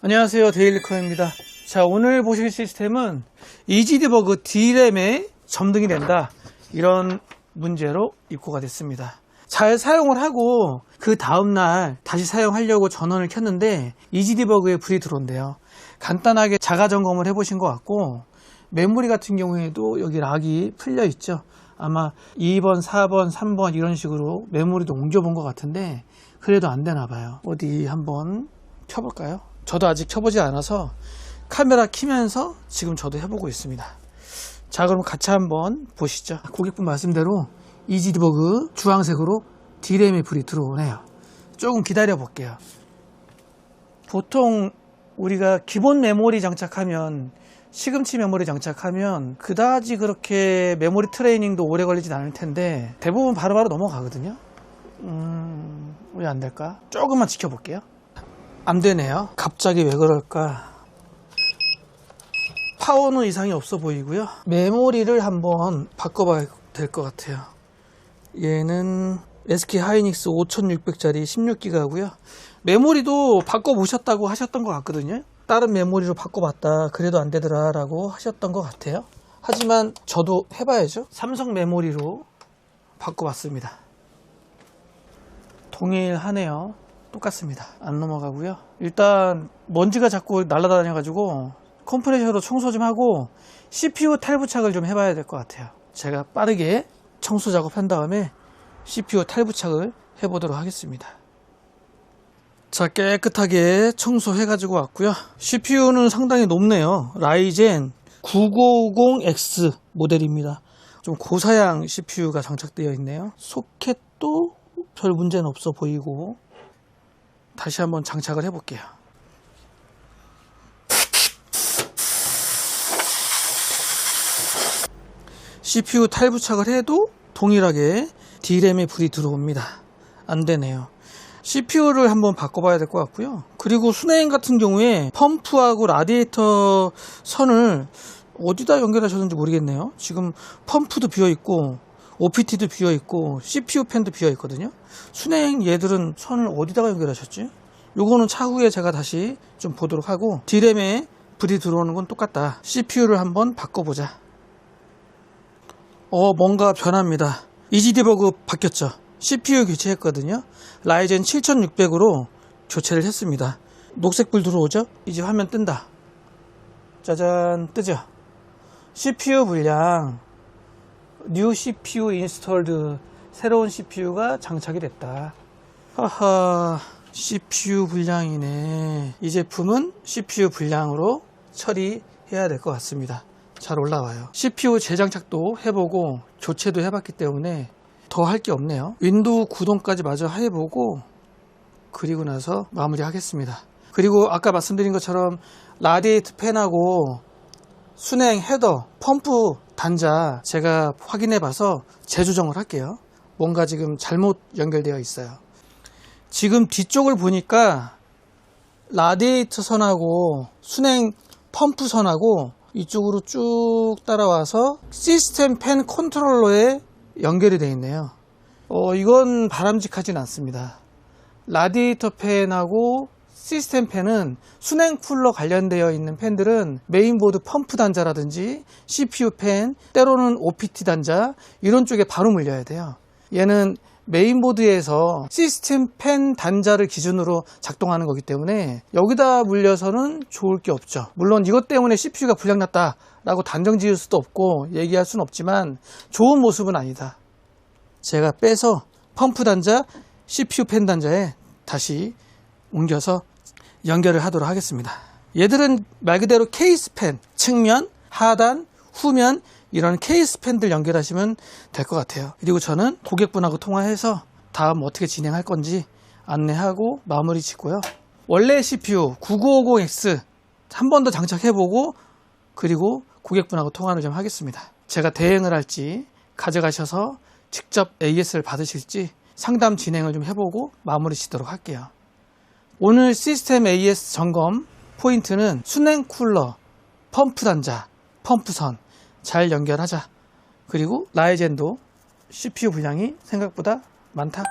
안녕하세요, 데일리커입니다. 자, 오늘 보실 시스템은 이지디버그 D램에 점등이 된다, 이런 문제로 입고가 됐습니다. 잘 사용을 하고 그 다음날 다시 사용하려고 전원을 켰는데 이지디버그에 불이 들어온대요. 간단하게 자가 점검을 해보신 것 같고, 메모리 같은 경우에도 여기 락이 풀려 있죠. 아마 2번, 4번, 3번 이런 식으로 메모리도 옮겨본 것 같은데 그래도 안 되나 봐요. 어디 한번 켜볼까요? 저도 아직 켜보지 않아서 카메라 켜면서 지금 저도 해보고 있습니다. 자, 그럼 같이 한번 보시죠. 고객분 말씀대로 이지디버그 주황색으로 D램에 불이 들어오네요. 조금 기다려 볼게요. 보통 우리가 기본 메모리 장착하면, 시금치 메모리 장착하면 그다지 그렇게 메모리 트레이닝도 오래 걸리진 않을 텐데 대부분 바로바로 넘어가거든요. 왜 안 될까? 조금만 지켜볼게요. 안 되네요. 갑자기 왜 그럴까? 파워는 이상이 없어 보이고요. 메모리를 한번 바꿔봐야 될 것 같아요. 얘는 SK 하이닉스 5600짜리 16기가고요. 메모리도 바꿔보셨다고 하셨던 것 같거든요. 다른 메모리로 바꿔봤다, 그래도 안 되더라 라고 하셨던 것 같아요. 하지만 저도 해봐야죠. 삼성 메모리로 바꿔봤습니다. 동일하네요. 똑같습니다. 안 넘어가고요. 일단 먼지가 자꾸 날아다녀 가지고 컴프레셔로 청소 좀 하고 CPU 탈부착을 좀 해봐야 될 것 같아요. 제가 빠르게 청소 작업한 다음에 CPU 탈부착을 해보도록 하겠습니다. 자, 깨끗하게 청소해 가지고 왔고요. CPU는 상당히 높네요. 라이젠 9950X 모델입니다. 좀 고사양 CPU가 장착되어 있네요. 소켓도 별 문제는 없어 보이고, 다시 한번 장착을 해 볼게요. CPU 탈부착을 해도 동일하게 D램에 불이 들어옵니다. 안 되네요. CPU를 한번 바꿔봐야 될 것 같고요. 그리고 순행 같은 경우에 펌프하고 라디에이터 선을 어디다 연결하셨는지 모르겠네요. 지금 펌프도 비어있고 OPT도 비어있고 CPU 팬도 비어있거든요. 순행 얘들은 선을 어디다가 연결하셨지? 요거는 차후에 제가 다시 좀 보도록 하고, D램에 불이 들어오는 건 똑같다. CPU를 한번 바꿔보자. 뭔가 변합니다. 이지디버그 바뀌었죠. CPU 교체했거든요. 라이젠 7600으로 교체를 했습니다. 녹색 불 들어오죠? 이제 화면 뜬다. 짜잔, 뜨죠? CPU 불량, New CPU installed, 새로운 CPU가 장착이 됐다. 하하, CPU 불량이네. 이 제품은 CPU 불량으로 처리해야 될 것 같습니다. 잘 올라와요. CPU 재장착도 해보고 교체도 해봤기 때문에 더 할 게 없네요. 윈도우 구동까지 마저 해보고 그리고 나서 마무리 하겠습니다. 그리고 아까 말씀드린 것처럼 라디에이터 팬하고 순행 헤더, 펌프 단자 제가 확인해 봐서 재조정을 할게요. 뭔가 지금 잘못 연결되어 있어요. 지금 뒤쪽을 보니까 라디에이터 선하고 순행 펌프 선하고 이쪽으로 쭉 따라와서 시스템 팬 컨트롤러에 연결이 되어 있네요. 이건 바람직하진 않습니다. 라디에이터 팬하고 시스템 팬은 순행 쿨러 관련되어 있는 팬들은 메인보드 펌프 단자라든지 CPU 팬, 때로는 OPT 단자, 이런 쪽에 바로 물려야 돼요. 얘는 메인보드에서 시스템 팬 단자를 기준으로 작동하는 거기 때문에 여기다 물려서는 좋을 게 없죠. 물론 이것 때문에 CPU가 불량났다 라고 단정 지을 수도 없고 얘기할 수는 없지만 좋은 모습은 아니다. 제가 빼서 펌프 단자, CPU 팬 단자에 다시 옮겨서 연결을 하도록 하겠습니다. 얘들은 말 그대로 케이스 팬, 측면, 하단, 후면, 이런 케이스 팬들 연결하시면 될 것 같아요. 그리고 저는 고객분하고 통화해서 다음 어떻게 진행할 건지 안내하고 마무리 짓고요. 원래 CPU 9950X 한 번 더 장착해보고 그리고 고객분하고 통화를 좀 하겠습니다. 제가 대행을 할지 가져가셔서 직접 AS를 받으실지 상담 진행을 좀 해보고 마무리 짓도록 할게요. 오늘 시스템 AS 점검 포인트는 순행 쿨러, 펌프 단자, 펌프선 잘 연결하자. 그리고 라이젠도 CPU 분량이 생각보다 많다.